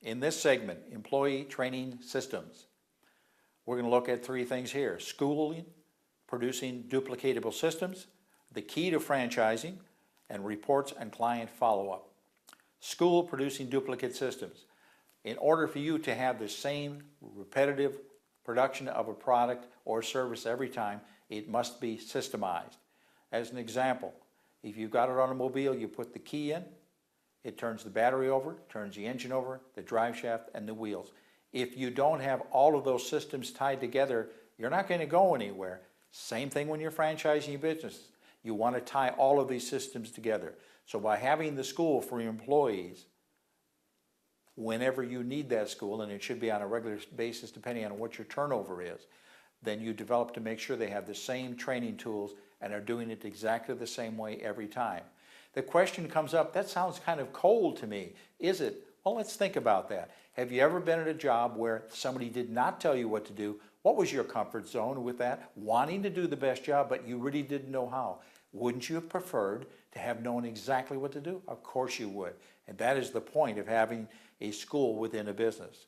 In this segment, employee training systems, we're going to look at three things here: schooling, producing duplicatable systems, the key to franchising, and reports and client follow-up. School producing duplicate systems. In order for you to have the same repetitive production of a product or service every time, it must be systemized. As an example, if you've got an automobile, you put the key in, it turns the battery over, turns the engine over, the drive shaft, and the wheels. If you don't have all of those systems tied together, you're not going to go anywhere. Same thing when you're franchising your business. You want to tie all of these systems together. So by having the school for your employees, whenever you need that school, and it should be on a regular basis depending on what your turnover is, then you develop to make sure they have the same training tools and are doing it exactly the same way every time. The question comes up, that sounds kind of cold to me. Is it? Well, let's think about that. Have you ever been at a job where somebody did not tell you what to do? What was your comfort zone with that? Wanting to do the best job, but you really didn't know how. Wouldn't you have preferred to have known exactly what to do? Of course you would. And that is the point of having a school within a business.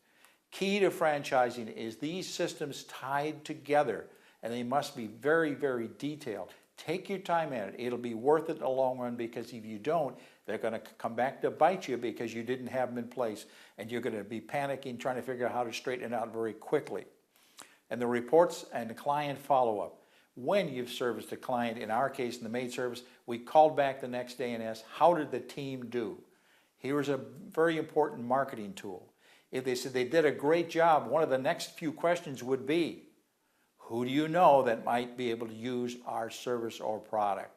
Key to franchising is these systems tied together, and they must be very, very detailed. Take your time at it. It'll be worth it in the long run, because if you don't, they're going to come back to bite you because you didn't have them in place, and you're going to be panicking trying to figure out how to straighten it out very quickly. And the reports and the client follow-up. When you've serviced a client, in our case in the maid service, we called back the next day and asked, how did the team do? Here's a very important marketing tool. If they said they did a great job, one of the next few questions would be, who do you know that might be able to use our service or product?